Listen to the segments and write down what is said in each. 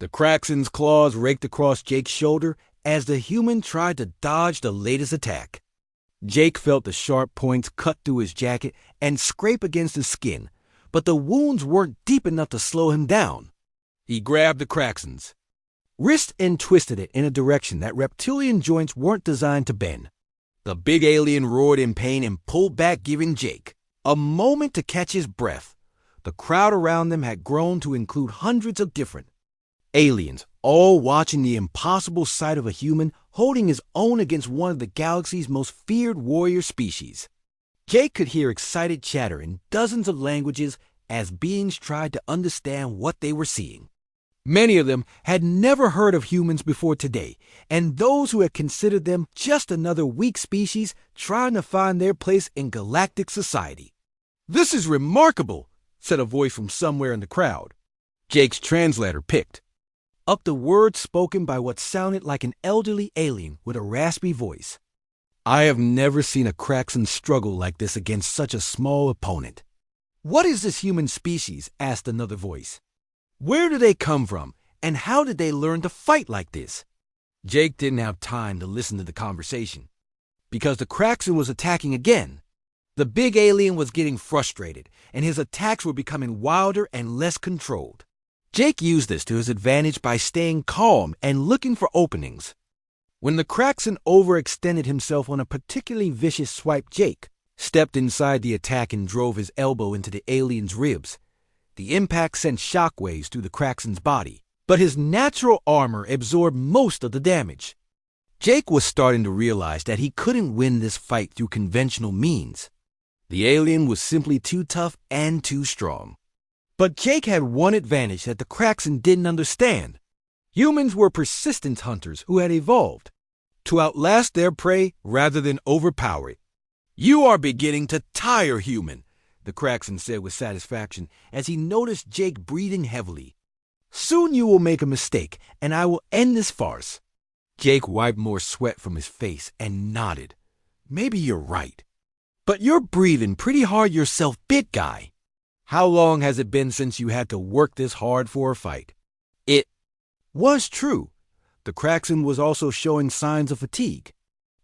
The Kraxen's claws raked across Jake's shoulder as the human tried to dodge the latest attack. Jake felt the sharp points cut through his jacket and scrape against his skin, but the wounds weren't deep enough to slow him down. He grabbed the Kraxen's wrist and twisted it in a direction that reptilian joints weren't designed to bend. The big alien roared in pain and pulled back, giving Jake a moment to catch his breath. The crowd around them had grown to include hundreds of different aliens, all watching the impossible sight of a human holding his own against one of the galaxy's most feared warrior species. Jake could hear excited chatter in dozens of languages as beings tried to understand what they were seeing. Many of them had never heard of humans before today, and those who had considered them just another weak species trying to find their place in galactic society. "This is remarkable," said a voice from somewhere in the crowd. Jake's translator picked up the words spoken by what sounded like an elderly alien with a raspy voice. "I have never seen a Kraxen struggle like this against such a small opponent." "What is this human species?" asked another voice. "Where do they come from, and how did they learn to fight like this?" Jake didn't have time to listen to the conversation, because the Kraxen was attacking again. The big alien was getting frustrated, and his attacks were becoming wilder and less controlled. Jake used this to his advantage by staying calm and looking for openings. When the Kraxen overextended himself on a particularly vicious swipe, Jake stepped inside the attack and drove his elbow into the alien's ribs. The impact sent shockwaves through the Kraxen's body, but his natural armor absorbed most of the damage. Jake was starting to realize that he couldn't win this fight through conventional means. The alien was simply too tough and too strong. But Jake had one advantage that the Kraxen didn't understand. Humans were persistence hunters who had evolved to outlast their prey rather than overpower it. "You are beginning to tire, human," the Kraxen said with satisfaction as he noticed Jake breathing heavily. "Soon you will make a mistake, and I will end this farce." Jake wiped more sweat from his face and nodded. "Maybe you're right. But you're breathing pretty hard yourself, big guy. How long has it been since you had to work this hard for a fight?" It was true. The Kraxen was also showing signs of fatigue.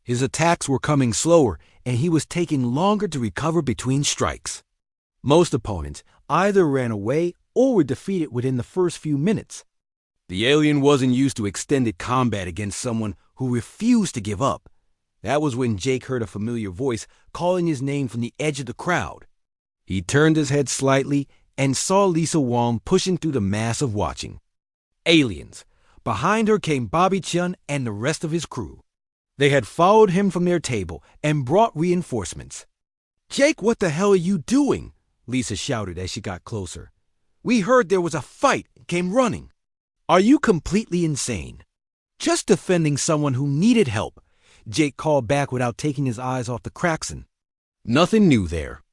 His attacks were coming slower, and he was taking longer to recover between strikes. Most opponents either ran away or were defeated within the first few minutes. The alien wasn't used to extended combat against someone who refused to give up. That was when Jake heard a familiar voice calling his name from the edge of the crowd. He turned his head slightly and saw Lisa Wong pushing through the mass of watching aliens. Behind her came Bobby Chun and the rest of his crew. They had followed him from their table and brought reinforcements. "Jake, what the hell are you doing?" Lisa shouted as she got closer. "We heard there was a fight and came running." "Are you completely insane?" "Just defending someone who needed help," Jake called back without taking his eyes off the Kraxen. Nothing new there.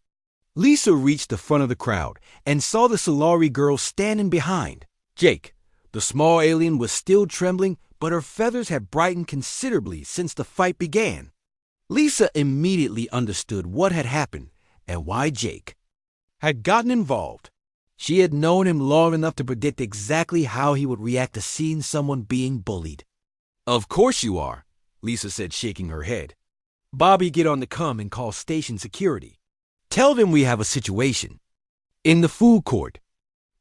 Lisa reached the front of the crowd and saw the Solari girl standing behind Jake. The small alien was still trembling, but her feathers had brightened considerably since the fight began. Lisa immediately understood what had happened and why Jake had gotten involved. She had known him long enough to predict exactly how he would react to seeing someone being bullied. "Of course you are," Lisa said, shaking her head. "Bobby, get on the comm and call station security. Tell them we have a situation." "In the food court."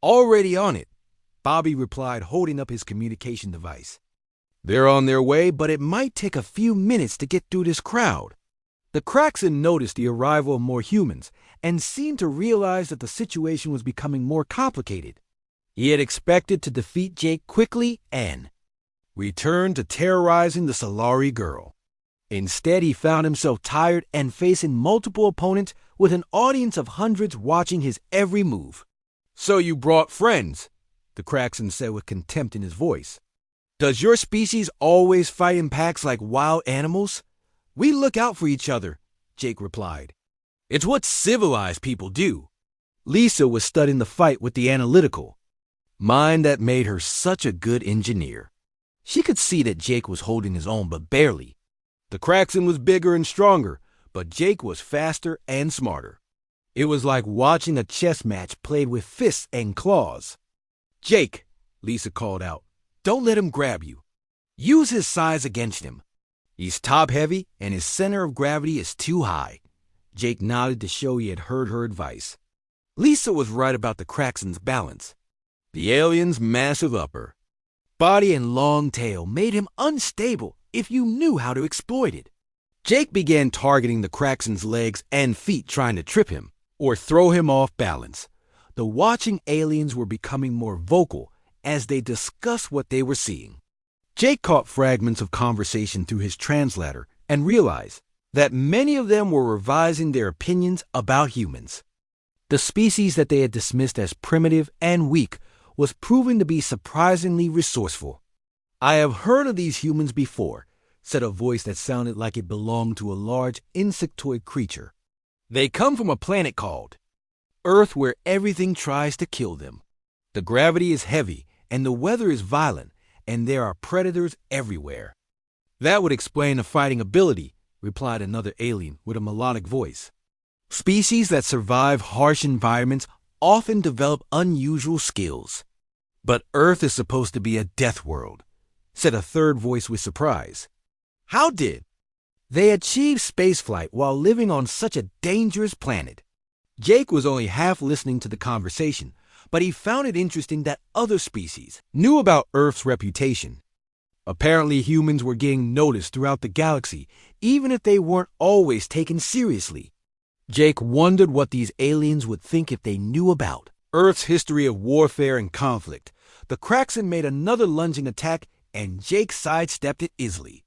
"Already on it," Bobby replied, holding up his communication device. "They're on their way, but it might take a few minutes to get through this crowd." The Kraxen noticed the arrival of more humans and seemed to realize that the situation was becoming more complicated. He had expected to defeat Jake quickly and return to terrorizing the Solari girl. Instead, he found himself tired and facing multiple opponents with an audience of hundreds watching his every move. "So you brought friends," the Kraxen said with contempt in his voice. "Does your species always fight in packs like wild animals?" "We look out for each other," Jake replied. "It's what civilized people do." Lisa was studying the fight with the analytical mind that made her such a good engineer. She could see that Jake was holding his own, but barely. The Kraxen was bigger and stronger, but Jake was faster and smarter. It was like watching a chess match played with fists and claws. "Jake," Lisa called out, Don't let him grab you. Use his size against him. He's top-heavy, and his center of gravity is too high. Jake nodded to show he had heard her advice. Lisa was right about the Kraxen's balance. The alien's massive upper body and long tail made him unstable if you knew how to exploit it. Jake began targeting the Kraxen's legs and feet, trying to trip him or throw him off balance. The watching aliens were becoming more vocal as they discussed what they were seeing. Jake caught fragments of conversation through his translator and realized that many of them were revising their opinions about humans. The species that they had dismissed as primitive and weak was proving to be surprisingly resourceful. "I have heard of these humans before," said a voice that sounded like it belonged to a large insectoid creature. "They come from a planet called Earth, where everything tries to kill them. The gravity is heavy and the weather is violent, and there are predators everywhere." "That would explain the fighting ability," replied another alien with a melodic voice. "Species that survive harsh environments often develop unusual skills." "But Earth is supposed to be a death world," said a third voice with surprise. "How did they achieve spaceflight while living on such a dangerous planet?" Jake was only half listening to the conversation, but he found it interesting that other species knew about Earth's reputation. Apparently, humans were getting noticed throughout the galaxy, even if they weren't always taken seriously. Jake wondered what these aliens would think if they knew about Earth's history of warfare and conflict. The Kraxen made another lunging attack, and Jake sidestepped it easily.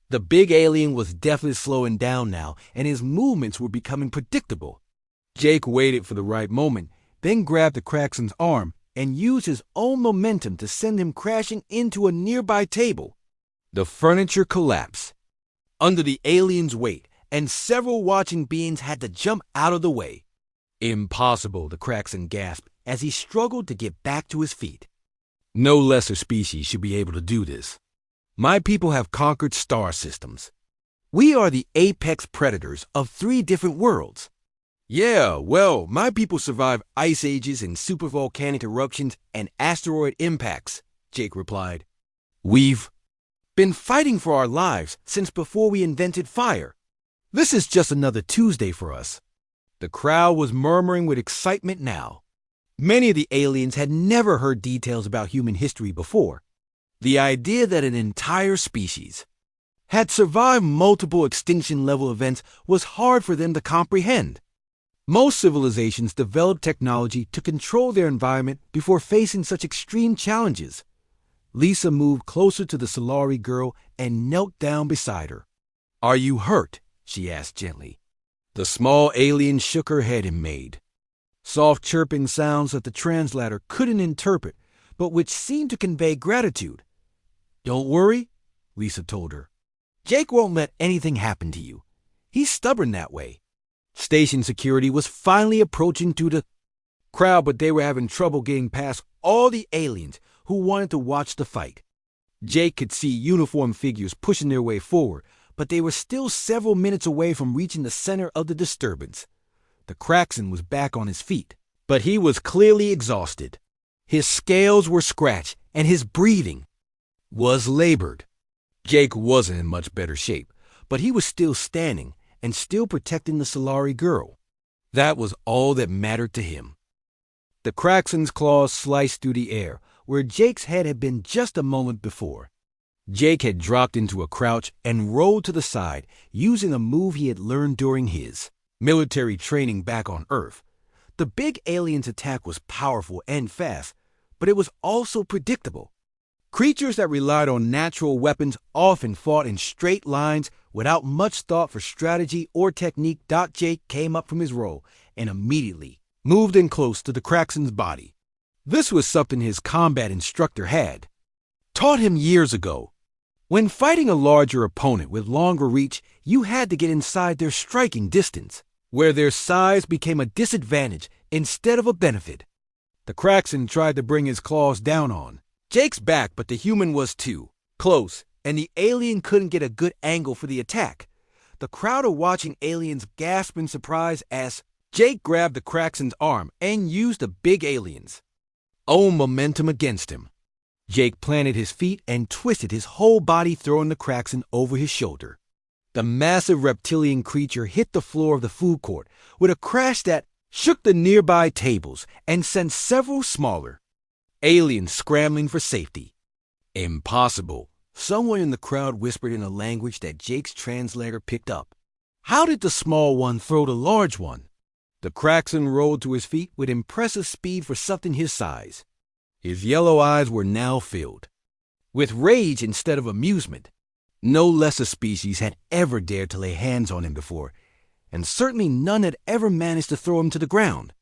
The big alien was definitely slowing down now, and his movements were becoming predictable. Jake waited for the right moment, then grabbed the Kraxen's arm and used his own momentum to send him crashing into a nearby table. The furniture collapsed under the alien's weight, and several watching beings had to jump out of the way. "Impossible," the Kraxen gasped as he struggled to get back to his feet. "No lesser species should be able to do this. My people have conquered star systems. We are the apex predators of 3 different worlds." "Yeah, well, my people survive ice ages and supervolcanic eruptions and asteroid impacts," Jake replied. "We've been fighting for our lives since before we invented fire. This is just another Tuesday for us." The crowd was murmuring with excitement now. Many of the aliens had never heard details about human history before. The idea that an entire species had survived multiple extinction-level events was hard for them to comprehend. Most civilizations developed technology to control their environment before facing such extreme challenges. Lisa moved closer to the Solari girl and knelt down beside her. "Are you hurt?" she asked gently. The small alien shook her head and made soft chirping sounds that the translator couldn't interpret, but which seemed to convey gratitude. "Don't worry," Lisa told her. "Jake won't let anything happen to you. He's stubborn that way." Station security was finally approaching through the crowd, but they were having trouble getting past all the aliens who wanted to watch the fight. Jake could see uniformed figures pushing their way forward, but they were still several minutes away from reaching the center of the disturbance. The Kraxen was back on his feet, but he was clearly exhausted. His scales were scratched, and his breathing was labored. Jake wasn't in much better shape, but he was still standing and still protecting the Solari girl. That was all that mattered to him. The Kraxen's claws sliced through the air, where Jake's head had been just a moment before. Jake had dropped into a crouch and rolled to the side, using a move he had learned during his military training back on Earth. The big alien's attack was powerful and fast, but it was also predictable. Creatures that relied on natural weapons often fought in straight lines without much thought for strategy or technique. Jake came up from his roll and immediately moved in close to the Kraxen's body. This was something his combat instructor had taught him years ago. When fighting a larger opponent with longer reach, you had to get inside their striking distance, where their size became a disadvantage instead of a benefit. The Kraxen tried to bring his claws down on Jake's back, but the human was too close, and the alien couldn't get a good angle for the attack. The crowd of watching aliens gasped in surprise as Jake grabbed the Kraxen's arm and used the big alien's own momentum against him. Jake planted his feet and twisted his whole body, throwing the Kraxen over his shoulder. The massive reptilian creature hit the floor of the food court with a crash that shook the nearby tables and sent several smaller aliens scrambling for safety. Impossible, someone in the crowd whispered in a language that Jake's translator picked up. How did the small one throw the large one? The Kraxen rolled to his feet with impressive speed for something his size. His yellow eyes were now filled with rage instead of amusement. No lesser species had ever dared to lay hands on him before, and certainly none had ever managed to throw him to the ground.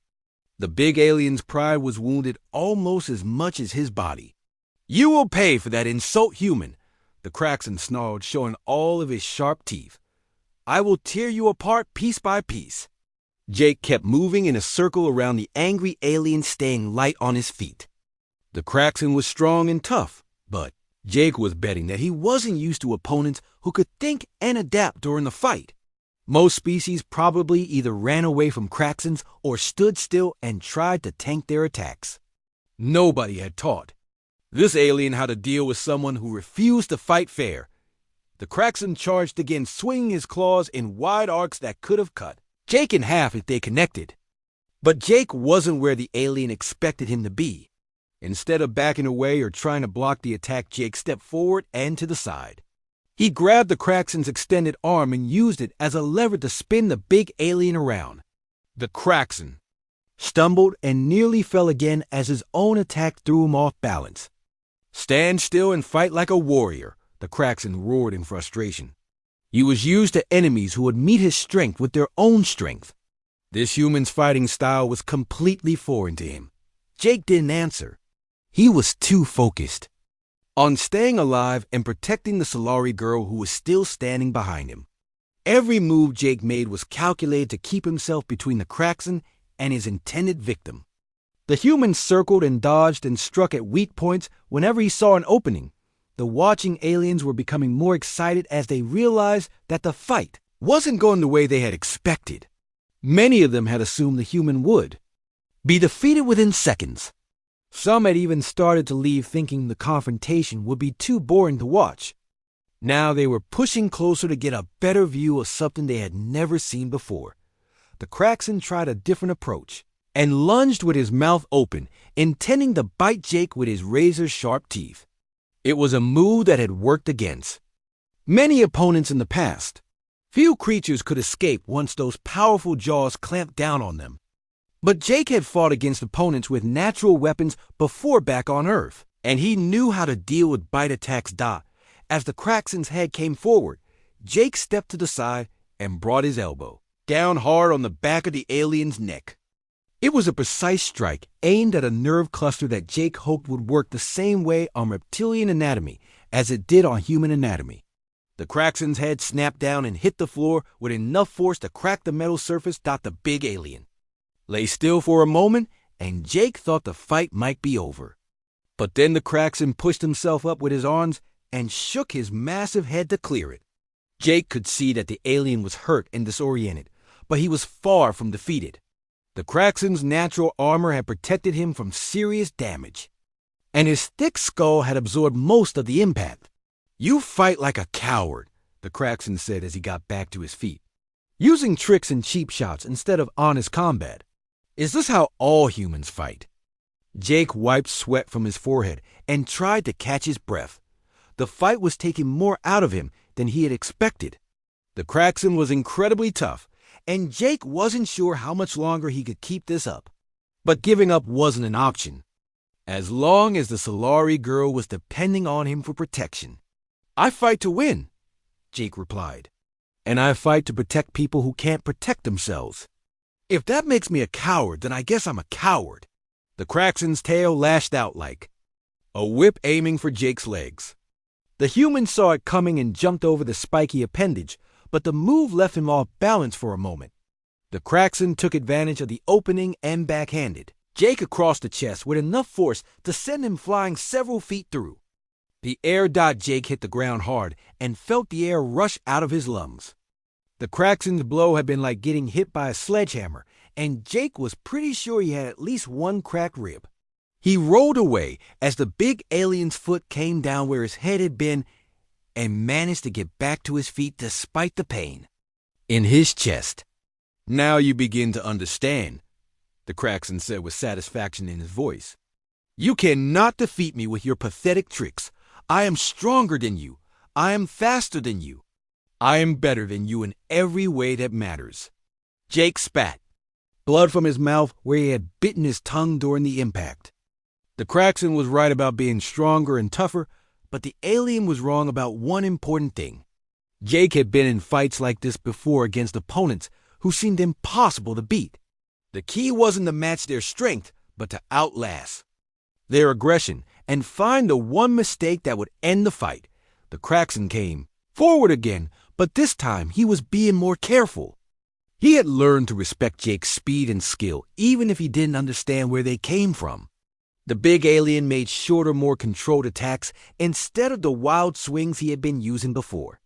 The big alien's pride was wounded almost as much as his body. "You will pay for that insult, human," the Kraxen snarled, showing all of his sharp teeth. "I will tear you apart piece by piece." Jake kept moving in a circle around the angry alien, staying light on his feet. The Kraxen was strong and tough, but Jake was betting that he wasn't used to opponents who could think and adapt during the fight. Most species probably either ran away from Kraxens or stood still and tried to tank their attacks. Nobody had taught this alien how to deal with someone who refused to fight fair. The Kraxen charged again, swinging his claws in wide arcs that could have cut Jake in half if they connected. But Jake wasn't where the alien expected him to be. Instead of backing away or trying to block the attack, Jake stepped forward and to the side. He grabbed the Kraxen's extended arm and used it as a lever to spin the big alien around. The Kraxen stumbled and nearly fell again as his own attack threw him off balance. "Stand still and fight like a warrior," the Kraxen roared in frustration. He was used to enemies who would meet his strength with their own strength. This human's fighting style was completely foreign to him. Jake didn't answer. He was too focused on staying alive and protecting the Solari girl who was still standing behind him. Every move Jake made was calculated to keep himself between the Kraxen and his intended victim. The human circled and dodged and struck at weak points whenever he saw an opening. The watching aliens were becoming more excited as they realized that the fight wasn't going the way they had expected. Many of them had assumed the human would be defeated within seconds. Some had even started to leave thinking the confrontation would be too boring to watch. Now they were pushing closer to get a better view of something they had never seen before. The Kraxen tried a different approach and lunged with his mouth open, intending to bite Jake with his razor-sharp teeth. It was a move that had worked against many opponents in the past. Few creatures could escape once those powerful jaws clamped down on them. But Jake had fought against opponents with natural weapons before back on Earth, and he knew how to deal with bite attacks. As the Kraxen's head came forward, Jake stepped to the side and brought his elbow down hard on the back of the alien's neck. It was a precise strike aimed at a nerve cluster that Jake hoped would work the same way on reptilian anatomy as it did on human anatomy. The Kraxen's head snapped down and hit the floor with enough force to crack the metal surface. The big alien lay still for a moment, and Jake thought the fight might be over. But then the Kraxen pushed himself up with his arms and shook his massive head to clear it. Jake could see that the alien was hurt and disoriented, but he was far from defeated. The Kraxen's natural armor had protected him from serious damage, and his thick skull had absorbed most of the impact. "You fight like a coward," the Kraxen said as he got back to his feet, using tricks and cheap shots instead of honest combat. "Is this how all humans fight?" Jake wiped sweat from his forehead and tried to catch his breath. The fight was taking more out of him than he had expected. The Kraxen was incredibly tough, and Jake wasn't sure how much longer he could keep this up. But giving up wasn't an option, as long as the Solari girl was depending on him for protection. "I fight to win," Jake replied. "And I fight to protect people who can't protect themselves. If that makes me a coward, then I guess I'm a coward." The Kraxen's tail lashed out like a whip aiming for Jake's legs. The human saw it coming and jumped over the spiky appendage, but the move left him off balance for a moment. The Kraxen took advantage of the opening and backhanded Jake across the chest with enough force to send him flying several feet through. The air Jake hit the ground hard and felt the air rush out of his lungs. The Kraxen's blow had been like getting hit by a sledgehammer, and Jake was pretty sure he had at least one cracked rib. He rolled away as the big alien's foot came down where his head had been and managed to get back to his feet despite the pain in his chest. "Now you begin to understand," the Kraxan said with satisfaction in his voice. "You cannot defeat me with your pathetic tricks. I am stronger than you. I am faster than you. I am better than you in every way that matters." Jake spat, blood from his mouth where he had bitten his tongue during the impact. The Kraxan was right about being stronger and tougher, but the alien was wrong about one important thing. Jake had been in fights like this before against opponents who seemed impossible to beat. The key wasn't to match their strength, but to outlast their aggression and find the one mistake that would end the fight. The Kraxan came forward again, but this time he was being more careful. He had learned to respect Jake's speed and skill, even if he didn't understand where they came from. The big alien made shorter, more controlled attacks instead of the wild swings he had been using before.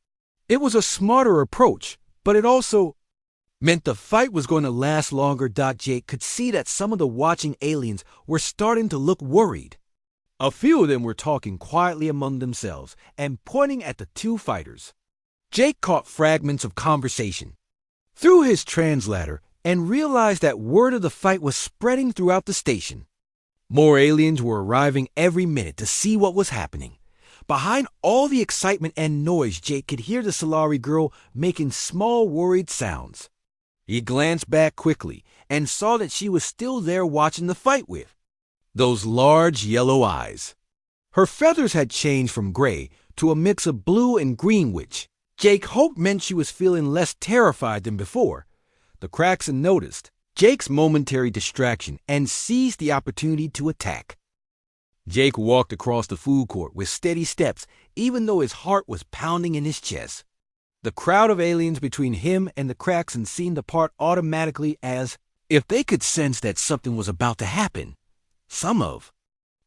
It was a smarter approach, but it also meant the fight was going to last longer. Jake could see that some of the watching aliens were starting to look worried. A few of them were talking quietly among themselves and pointing at the two fighters. Jake caught fragments of conversation through his translator and realized that word of the fight was spreading throughout the station. More aliens were arriving every minute to see what was happening. Behind all the excitement and noise, Jake could hear the Solari girl making small, worried sounds. He glanced back quickly and saw that she was still there watching the fight with those large yellow eyes. Her feathers had changed from gray to a mix of blue and green, which Jake hoped meant she was feeling less terrified than before. The Kraxan noticed Jake's momentary distraction and seized the opportunity to attack. Jake walked across the food court with steady steps, even though his heart was pounding in his chest. The crowd of aliens between him and the Kraxan seemed to part automatically, as if they could sense that something was about to happen. Some of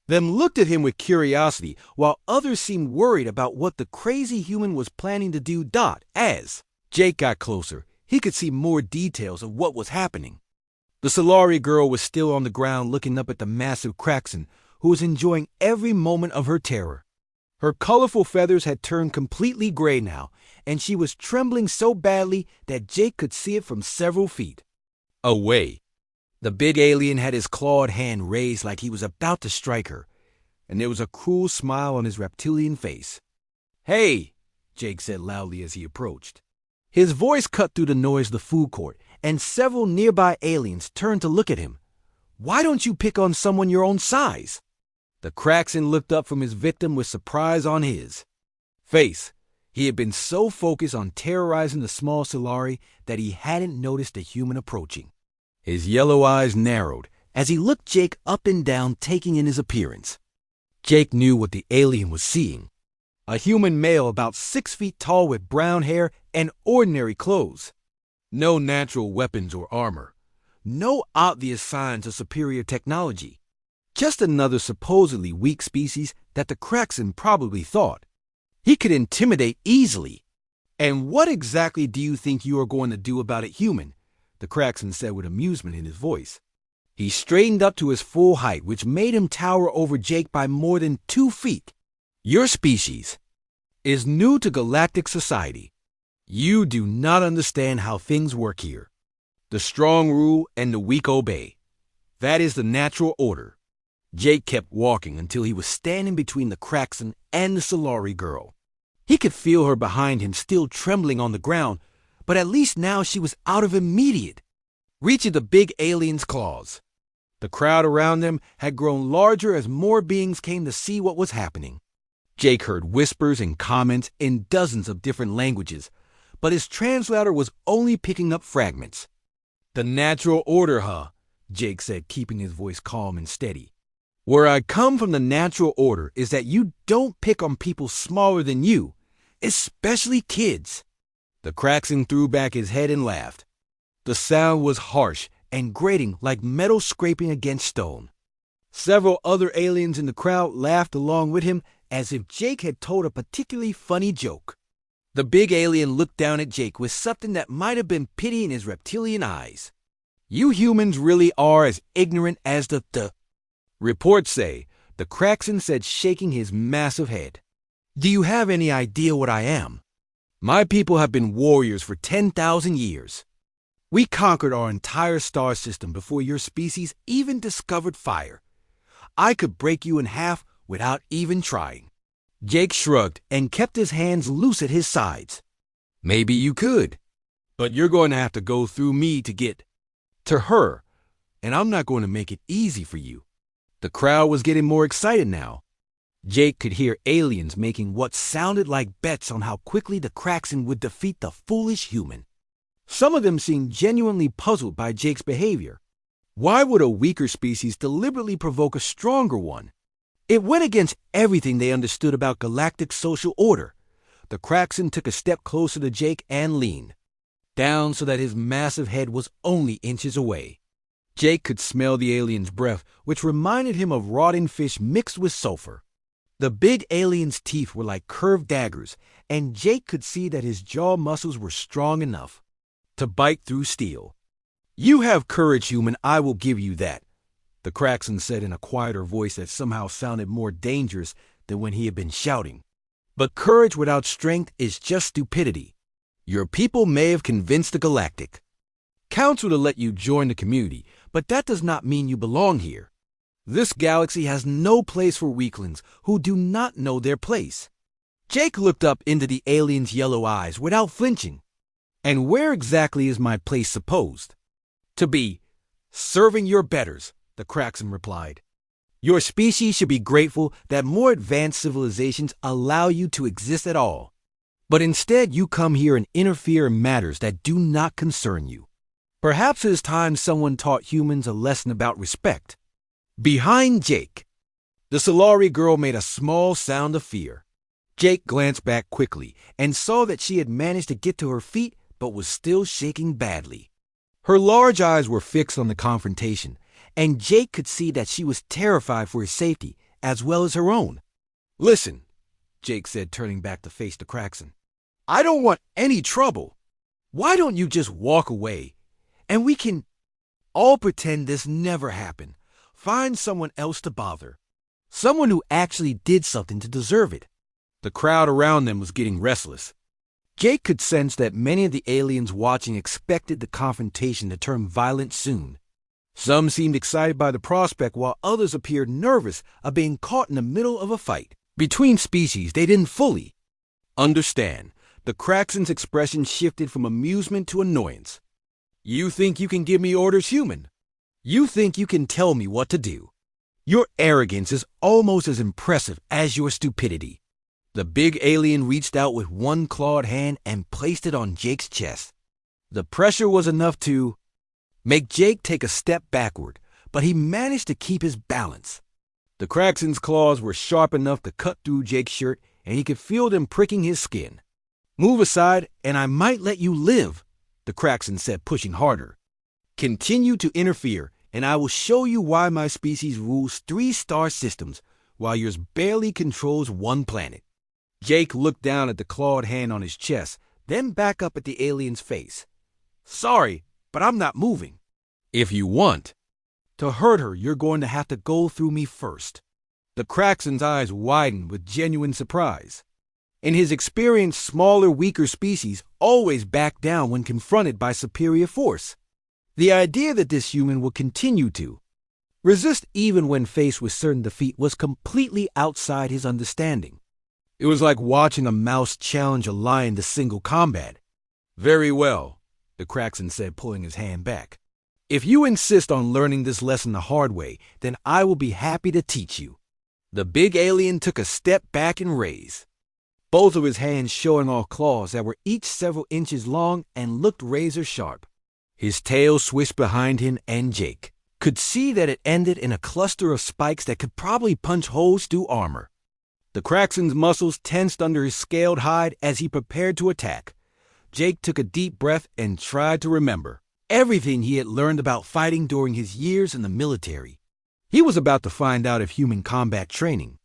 them looked at him with curiosity, while others seemed worried about what the crazy human was planning to do. As Jake got closer, he could see more details of what was happening. The Solari girl was still on the ground looking up at the massive Kraxan, who was enjoying every moment of her terror. Her colorful feathers had turned completely gray now, and she was trembling so badly that Jake could see it from several feet away. The big alien had his clawed hand raised like he was about to strike her, and there was a cruel smile on his reptilian face. "Hey," Jake said loudly as he approached. His voice cut through the noise of the food court, and several nearby aliens turned to look at him. "Why don't you pick on someone your own size?" The Kraxan looked up from his victim with surprise on his face. He had been so focused on terrorizing the small Solari that he hadn't noticed the human approaching. His yellow eyes narrowed as he looked Jake up and down, taking in his appearance. Jake knew what the alien was seeing. A human male about 6 feet tall with brown hair and ordinary clothes. No natural weapons or armor. No obvious signs of superior technology. Just another supposedly weak species that the Kraxan probably thought he could intimidate easily. "And what exactly do you think you are going to do about it, human?" the Kraxan said with amusement in his voice. He straightened up to his full height, which made him tower over Jake by more than 2 feet. "Your species is new to galactic society. You do not understand how things work here. The strong rule and the weak obey. That is the natural order." Jake kept walking until he was standing between the Kraxan and the Solari girl. He could feel her behind him, still trembling on the ground, but at least now she was out of immediate reach of the big alien's claws. The crowd around them had grown larger as more beings came to see what was happening. Jake heard whispers and comments in dozens of different languages, but his translator was only picking up fragments. "The natural order, huh?" Jake said, keeping his voice calm and steady. "Where I come from, the natural order is that you don't pick on people smaller than you, especially kids." The Kraxan threw back his head and laughed. The sound was harsh and grating like metal scraping against stone. Several other aliens in the crowd laughed along with him as if Jake had told a particularly funny joke. The big alien looked down at Jake with something that might have been pity in his reptilian eyes. "You humans really are as ignorant as the Reports say, the Kraxan said, shaking his massive head. Do you have any idea what I am? My people have been warriors for 10,000 years. We conquered our entire star system before your species even discovered fire. I could break you in half without even trying. Jake shrugged and kept his hands loose at his sides. Maybe you could, but you're going to have to go through me to get to her, and I'm not going to make it easy for you. The crowd was getting more excited now. Jake could hear aliens making what sounded like bets on how quickly the Kraxan would defeat the foolish human. Some of them seemed genuinely puzzled by Jake's behavior. Why would a weaker species deliberately provoke a stronger one? It went against everything they understood about galactic social order. The Kraxan took a step closer to Jake and leaned down so that his massive head was only inches away. Jake could smell the alien's breath, which reminded him of rotting fish mixed with sulfur. The big alien's teeth were like curved daggers, and Jake could see that his jaw muscles were strong enough to bite through steel. You have courage, human, I will give you that, the Kraxan said in a quieter voice that somehow sounded more dangerous than when he had been shouting. But courage without strength is just stupidity. Your people may have convinced the Galactic Council to let you join the community, but that does not mean you belong here. This galaxy has no place for weaklings who do not know their place. Jake looked up into the alien's yellow eyes without flinching. And where exactly is my place supposed to be? Serving your betters, the Kraxan replied. Your species should be grateful that more advanced civilizations allow you to exist at all. But instead you come here and interfere in matters that do not concern you. Perhaps it is time someone taught humans a lesson about respect. Behind Jake, the Solari girl made a small sound of fear. Jake glanced back quickly and saw that she had managed to get to her feet but was still shaking badly. Her large eyes were fixed on the confrontation, and Jake could see that she was terrified for his safety as well as her own. Listen, Jake said, turning back to face the Kraxan. I don't want any trouble. Why don't you just walk away, and we can all pretend this never happened. Find someone else to bother. Someone who actually did something to deserve it. The crowd around them was getting restless. Jake could sense that many of the aliens watching expected the confrontation to turn violent soon. Some seemed excited by the prospect, while others appeared nervous of being caught in the middle of a fight between species they didn't fully understand. The Kraxan's expression shifted from amusement to annoyance. You think you can give me orders, human? You think you can tell me what to do? Your arrogance is almost as impressive as your stupidity. The big alien reached out with one clawed hand and placed it on Jake's chest. The pressure was enough to make Jake take a step backward, but he managed to keep his balance. The Kraxan's claws were sharp enough to cut through Jake's shirt, and he could feel them pricking his skin. Move aside, and I might let you live, the Kraxan said, pushing harder. Continue to interfere, and I will show you why my species rules 3-star systems, while yours barely controls 1 planet. Jake looked down at the clawed hand on his chest, then back up at the alien's face. Sorry, but I'm not moving. If you want to hurt her, you're going to have to go through me first. The Kraxan's eyes widened with genuine surprise. In his experience, smaller, weaker species always back down when confronted by superior force. The idea that this human would continue to resist even when faced with certain defeat was completely outside his understanding. It was like watching a mouse challenge a lion to single combat. Very well, the Kraxan said, pulling his hand back. If you insist on learning this lesson the hard way, then I will be happy to teach you. The big alien took a step back and raised, both of his hands showing off claws that were each several inches long and looked razor sharp. His tail swished behind him, and Jake could see that it ended in a cluster of spikes that could probably punch holes through armor. The Kraxan's muscles tensed under his scaled hide as he prepared to attack. Jake took a deep breath and tried to remember everything he had learned about fighting during his years in the military. He was about to find out if human combat training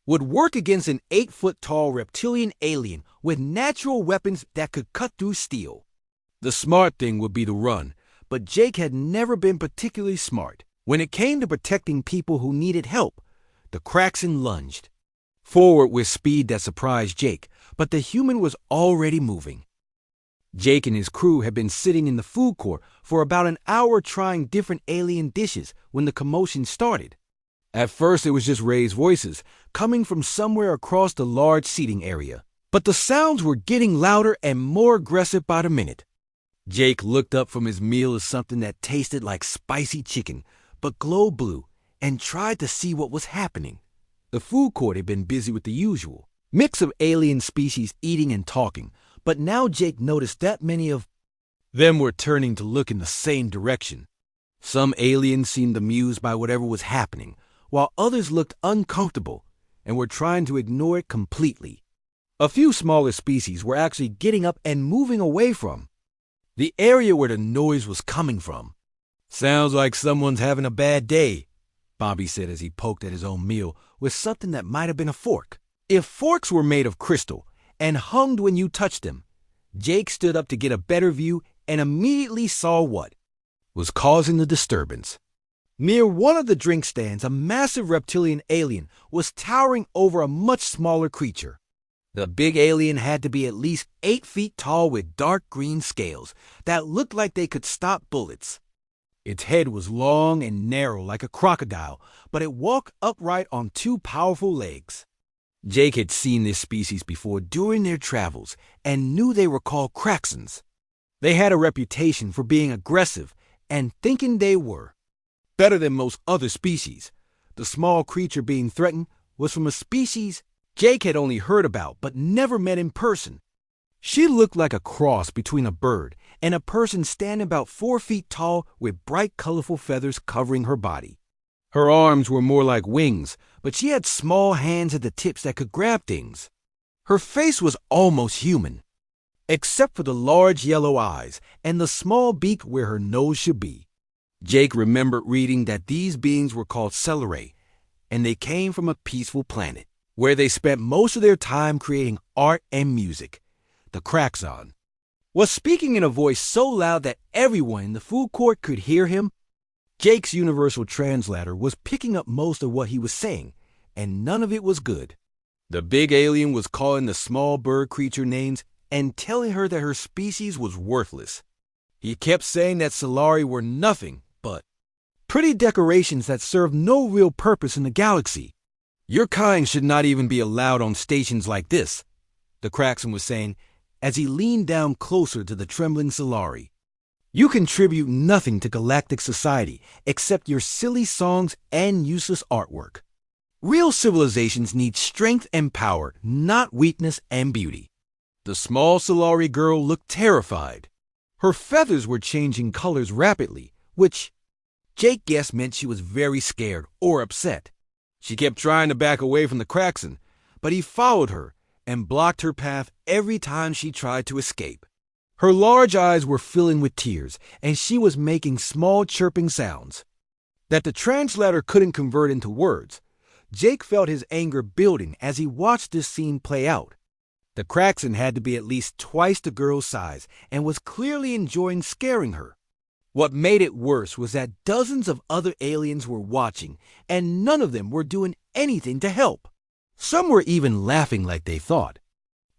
would work against an 8-foot-tall reptilian alien with natural weapons that could cut through steel. The smart thing would be to run, but Jake had never been particularly smart. When it came to protecting people who needed help, the Kraxen lunged forward with speed that surprised Jake, but the human was already moving. Jake and his crew had been sitting in the food court for about an hour trying different alien dishes when the commotion started. At first it was just raised voices coming from somewhere across the large seating area, but the sounds were getting louder and more aggressive by the minute. Jake looked up from his meal as something that tasted like spicy chicken but glowed blue and tried to see what was happening. The food court had been busy with the usual mix of alien species eating and talking, but now Jake noticed that many of them were turning to look in the same direction. Some aliens seemed amused by whatever was happening, while others looked uncomfortable and were trying to ignore it completely. A few smaller species were actually getting up and moving away from the area where the noise was coming from. "Sounds like someone's having a bad day," Bobby said as he poked at his own meal with something that might have been a fork. If forks were made of crystal and hung when you touched them, Jake stood up to get a better view and immediately saw what was causing the disturbance. Near one of the drink stands, a massive reptilian alien was towering over a much smaller creature. The big alien had to be at least 8 feet tall with dark green scales that looked like they could stop bullets. Its head was long and narrow like a crocodile, but it walked upright on 2 powerful legs. Jake had seen this species before during their travels and knew they were called Kraxens. They had a reputation for being aggressive and thinking they were better than most other species. The small creature being threatened was from a species Jake had only heard about but never met in person. She looked like a cross between a bird and a person standing about 4 feet tall with bright, colorful feathers covering her body. Her arms were more like wings, but she had small hands at the tips that could grab things. Her face was almost human, except for the large yellow eyes and the small beak where her nose should be. Jake remembered reading that these beings were called Celeray, and they came from a peaceful planet, where they spent most of their time creating art and music. The Kraxon was speaking in a voice so loud that everyone in the food court could hear him. Jake's universal translator was picking up most of what he was saying, and none of it was good. The big alien was calling the small bird creature names and telling her that her species was worthless. He kept saying that Solari were nothing but pretty decorations that served no real purpose in the galaxy. "Your kind should not even be allowed on stations like this," the Kraxen was saying as he leaned down closer to the trembling Solari. "You contribute nothing to galactic society except your silly songs and useless artwork. Real civilizations need strength and power, not weakness and beauty." The small Solari girl looked terrified. Her feathers were changing colors rapidly, which Jake guessed meant she was very scared or upset. She kept trying to back away from the Kraxen, but he followed her and blocked her path every time she tried to escape. Her large eyes were filling with tears, and she was making small chirping sounds that the translator couldn't convert into words. Jake felt his anger building as he watched this scene play out. The Kraxen had to be at least twice the girl's size and was clearly enjoying scaring her. What made it worse was that dozens of other aliens were watching, and none of them were doing anything to help. Some were even laughing like they thought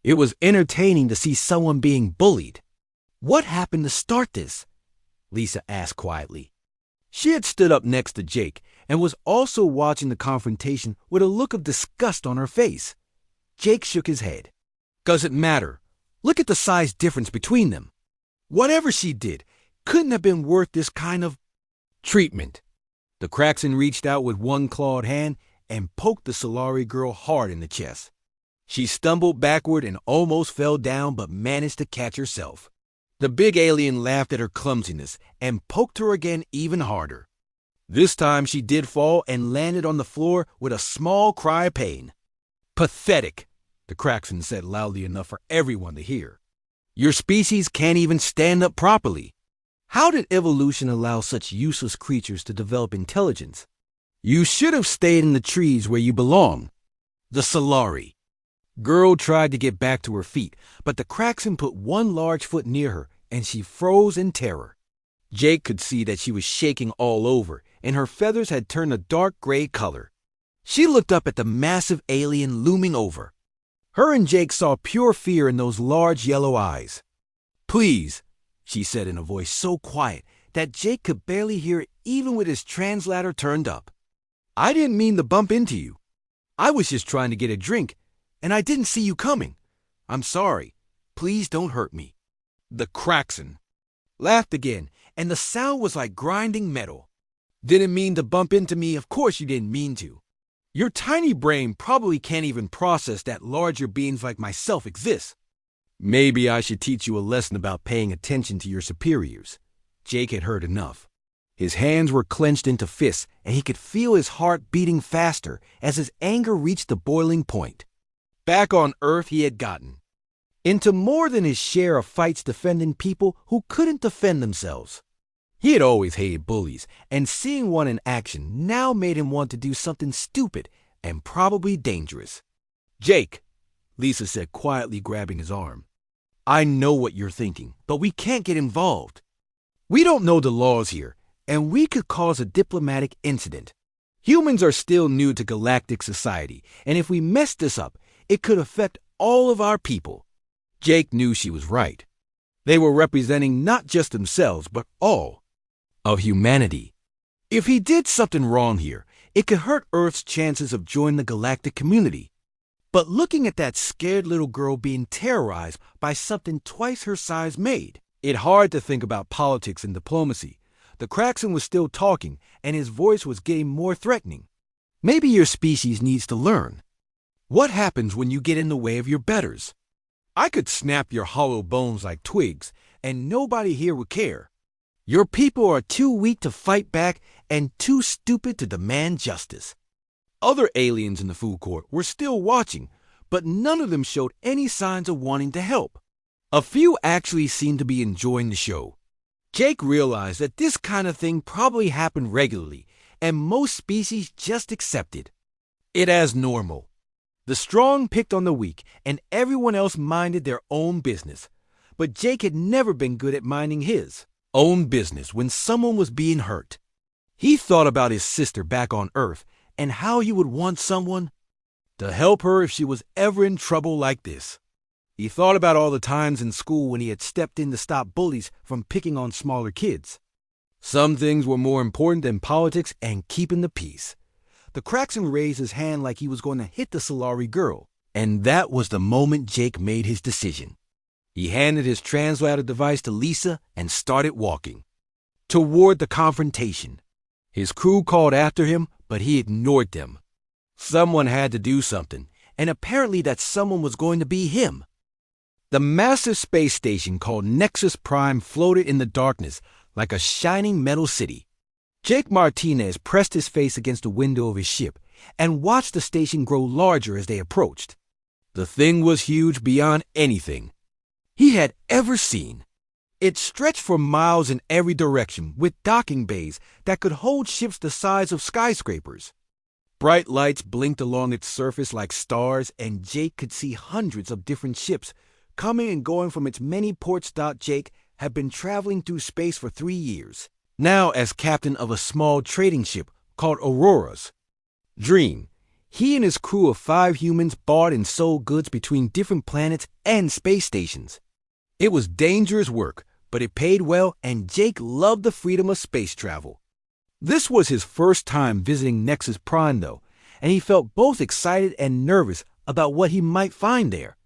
it was entertaining to see someone being bullied. "What happened to start this?" Lisa asked quietly. She had stood up next to Jake and was also watching the confrontation with a look of disgust on her face. Jake shook his head. "Doesn't matter. Look at the size difference between them. Whatever she did couldn't have been worth this kind of treatment." The Kraxen reached out with one clawed hand and poked the Solari girl hard in the chest. She stumbled backward and almost fell down but managed to catch herself. The big alien laughed at her clumsiness and poked her again even harder. This time she did fall and landed on the floor with a small cry of pain. "Pathetic," the Kraxen said loudly enough for everyone to hear. "Your species can't even stand up properly. How did evolution allow such useless creatures to develop intelligence? You should have stayed in the trees where you belong." The Solari girl tried to get back to her feet, but the Kraxen put one large foot near her, and she froze in terror. Jake could see that she was shaking all over, and her feathers had turned a dark gray color. She looked up at the massive alien looming over. Her and Jake saw pure fear in those large yellow eyes. "Please," she said in a voice so quiet that Jake could barely hear it even with his translator turned up. "I didn't mean to bump into you. I was just trying to get a drink, and I didn't see you coming. I'm sorry. Please don't hurt me." The Kraxon laughed again, and the sound was like grinding metal. "Didn't mean to bump into me, of course you didn't mean to. Your tiny brain probably can't even process that larger beings like myself exist. Maybe I should teach you a lesson about paying attention to your superiors." Jake had heard enough. His hands were clenched into fists, and he could feel his heart beating faster as his anger reached the boiling point. Back on Earth, he had gotten into more than his share of fights defending people who couldn't defend themselves. He had always hated bullies, and seeing one in action now made him want to do something stupid and probably dangerous. "Jake," Lisa said quietly, grabbing his arm, "I know what you're thinking, but we can't get involved. We don't know the laws here, and we could cause a diplomatic incident. Humans are still new to galactic society, and if we mess this up, it could affect all of our people." Jake knew she was right. They were representing not just themselves, but all of humanity. If he did something wrong here, it could hurt Earth's chances of joining the galactic community. But looking at that scared little girl being terrorized by something twice her size made it hard to think about politics and diplomacy. The Kraxon was still talking, and his voice was getting more threatening. "Maybe your species needs to learn. What happens when you get in the way of your betters? I could snap your hollow bones like twigs, and nobody here would care. Your people are too weak to fight back and too stupid to demand justice." Other aliens in the food court were still watching, but none of them showed any signs of wanting to help. A few actually seemed to be enjoying the show. Jake realized that this kind of thing probably happened regularly, and most species just accepted it as normal. The strong picked on the weak, and everyone else minded their own business. But Jake had never been good at minding his own business when someone was being hurt. He thought about his sister back on Earth and how he would want someone to help her if she was ever in trouble like this. He thought about all the times in school when he had stepped in to stop bullies from picking on smaller kids. Some things were more important than politics and keeping the peace. The Kraxon raised his hand like he was going to hit the Solari girl, and that was the moment Jake made his decision. He handed his translator device to Lisa and started walking toward the confrontation. His crew called after him, but he ignored them. Someone had to do something, and apparently that someone was going to be him. The massive space station called Nexus Prime floated in the darkness like a shining metal city. Jake Martinez pressed his face against the window of his ship and watched the station grow larger as they approached. The thing was huge beyond anything he had ever seen. It stretched for miles in every direction with docking bays that could hold ships the size of skyscrapers. Bright lights blinked along its surface like stars, and Jake could see hundreds of different ships coming and going from its many ports. Jake had been traveling through space for 3 years, now as captain of a small trading ship called Aurora's Dream. He and his crew of 5 humans bought and sold goods between different planets and space stations. It was dangerous work, but it paid well, and Jake loved the freedom of space travel. This was his first time visiting Nexus Prime, though, and he felt both excited and nervous about what he might find there.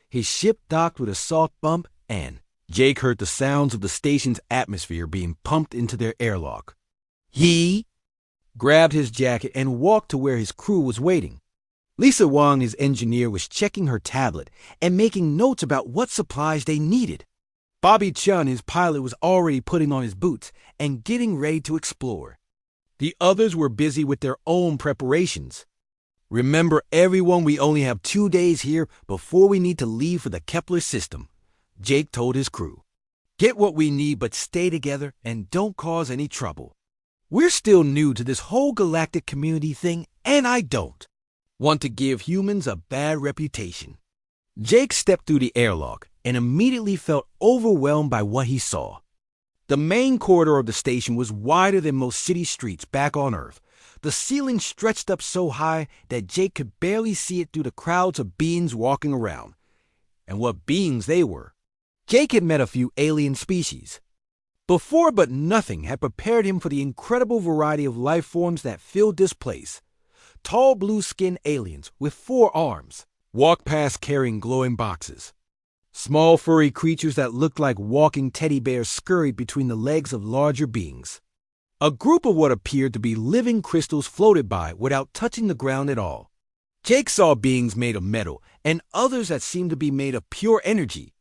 His ship docked with a soft bump, and Jake heard the sounds of the station's atmosphere being pumped into their airlock. He grabbed his jacket and walked to where his crew was waiting. Lisa Wang, his engineer, was checking her tablet and making notes about what supplies they needed. Bobby Chun, his pilot, was already putting on his boots and getting ready to explore. The others were busy with their own preparations. "Remember, everyone, we only have 2 days here before we need to leave for the Kepler system," Jake told his crew. "Get what we need, but stay together and don't cause any trouble. We're still new to this whole galactic community thing, and I don't want to give humans a bad reputation." Jake stepped through the airlock and immediately felt overwhelmed by what he saw. The main corridor of the station was wider than most city streets back on Earth. The ceiling stretched up so high that Jake could barely see it through the crowds of beings walking around. And what beings they were. Jake had met a few alien species before, but nothing had prepared him for the incredible variety of life forms that filled this place. Tall blue-skinned aliens with 4 arms walked past carrying glowing boxes. Small furry creatures that looked like walking teddy bears scurried between the legs of larger beings. A group of what appeared to be living crystals floated by without touching the ground at all. Jake saw beings made of metal and others that seemed to be made of pure energy.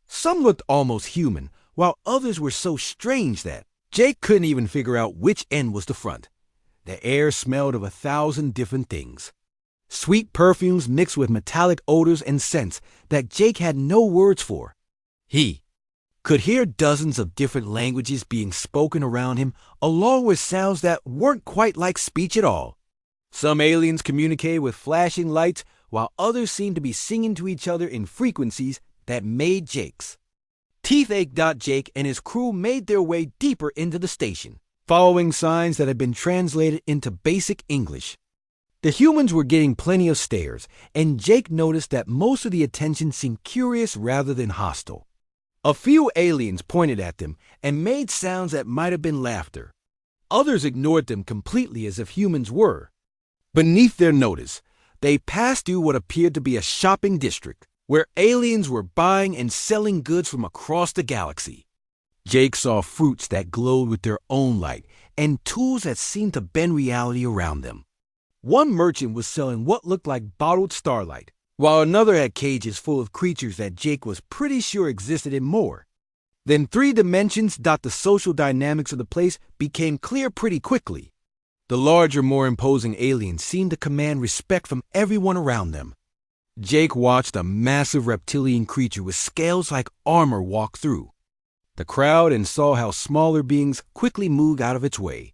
Some looked almost human, while others were so strange that Jake couldn't even figure out which end was the front. The air smelled of 1,000 different things. Sweet perfumes mixed with metallic odors and scents that Jake had no words for. He could hear dozens of different languages being spoken around him, along with sounds that weren't quite like speech at all. Some aliens communicated with flashing lights, while others seemed to be singing to each other in frequencies that made Jake's teeth ache. Jake and his crew made their way deeper into the station, following signs that had been translated into basic English. The humans were getting plenty of stares, and Jake noticed that most of the attention seemed curious rather than hostile. A few aliens pointed at them and made sounds that might have been laughter. Others ignored them completely as if humans were. Beneath their notice, they passed through what appeared to be a shopping district, where aliens were buying and selling goods from across the galaxy. Jake saw fruits that glowed with their own light and tools that seemed to bend reality around them. One merchant was selling what looked like bottled starlight, while another had cages full of creatures that Jake was pretty sure existed in more. Then 3 dimensions. The social dynamics of the place became clear pretty quickly. The larger, more imposing aliens seemed to command respect from everyone around them. Jake watched a massive reptilian creature with scales like armor walk through the crowd and saw how smaller beings quickly moved out of its way.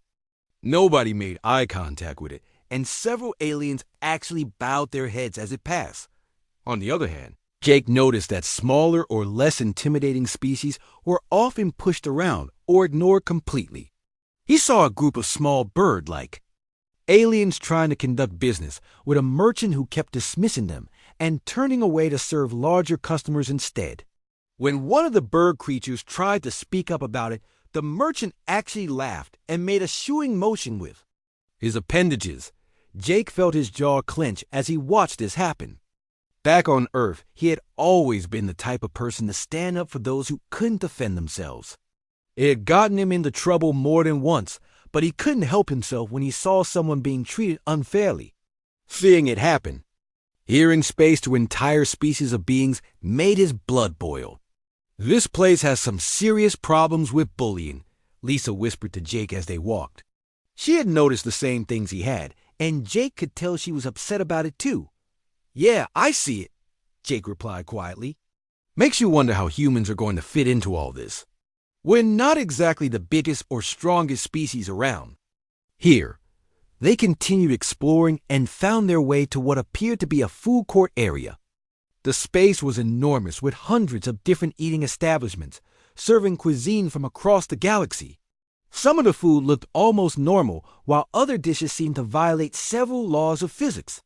Nobody made eye contact with it, and several aliens actually bowed their heads as it passed. On the other hand, Jake noticed that smaller or less intimidating species were often pushed around or ignored completely. He saw a group of small bird-like aliens trying to conduct business with a merchant who kept dismissing them and turning away to serve larger customers instead. When one of the bird creatures tried to speak up about it, the merchant actually laughed and made a shooing motion with his appendages. Jake felt his jaw clench as he watched this happen. Back on Earth, he had always been the type of person to stand up for those who couldn't defend themselves. It had gotten him into trouble more than once, but he couldn't help himself when he saw someone being treated unfairly. Seeing it happen, here in space to entire species of beings, made his blood boil. "This place has some serious problems with bullying," Lisa whispered to Jake as they walked. She had noticed the same things he had, and Jake could tell she was upset about it too. "Yeah, I see it," Jake replied quietly. "Makes you wonder how humans are going to fit into all this. We're not exactly the biggest or strongest species around." Here, they continued exploring and found their way to what appeared to be a food court area. The space was enormous, with hundreds of different eating establishments, serving cuisine from across the galaxy. Some of the food looked almost normal, while other dishes seemed to violate several laws of physics.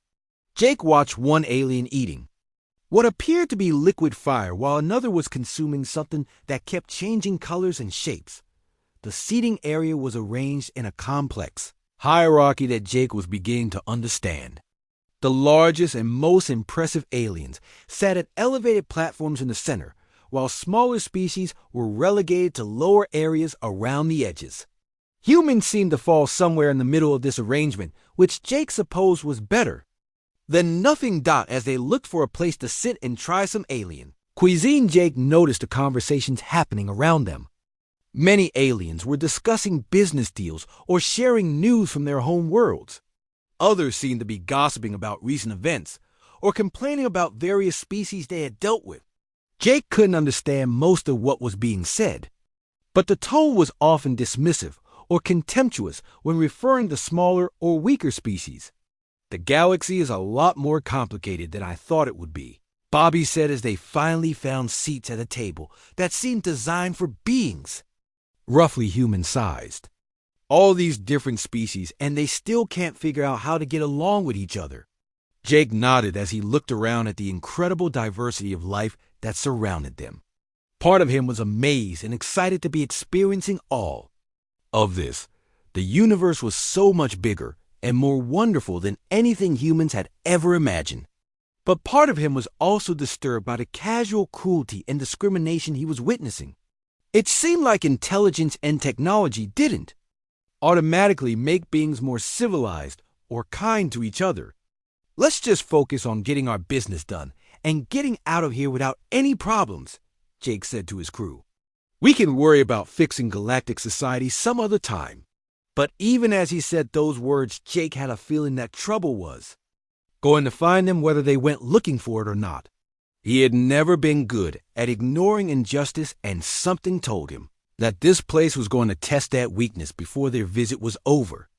Jake watched one alien eating what appeared to be liquid fire, while another was consuming something that kept changing colors and shapes. The seating area was arranged in a complex hierarchy that Jake was beginning to understand. The largest and most impressive aliens sat at elevated platforms in the center, while smaller species were relegated to lower areas around the edges. Humans seemed to fall somewhere in the middle of this arrangement, which Jake supposed was better than nothing. As they looked for a place to sit and try some alien cuisine, Jake noticed the conversations happening around them. Many aliens were discussing business deals or sharing news from their home worlds. Others seemed to be gossiping about recent events or complaining about various species they had dealt with. Jake couldn't understand most of what was being said, but the tone was often dismissive or contemptuous when referring to smaller or weaker species. "The galaxy is a lot more complicated than I thought it would be," Bobby said as they finally found seats at a table that seemed designed for beings roughly human-sized. All these different species, and they still can't figure out how to get along with each other. Jake nodded as he looked around at the incredible diversity of life that surrounded them. Part of him was amazed and excited to be experiencing all of this. The universe was so much bigger and more wonderful than anything humans had ever imagined. But part of him was also disturbed by the casual cruelty and discrimination he was witnessing. It seemed like intelligence and technology didn't automatically make beings more civilized or kind to each other. Let's just focus on getting our business done and getting out of here without any problems, Jake said to his crew. We can worry about fixing galactic society some other time. But even as he said those words, Jake had a feeling that trouble was going to find them whether they went looking for it or not. He had never been good at ignoring injustice, and something told him that this place was going to test that weakness before their visit was over.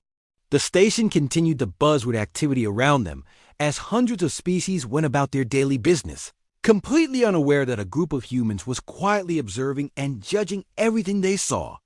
The station continued to buzz with activity around them as hundreds of species went about their daily business, completely unaware that a group of humans was quietly observing and judging everything they saw.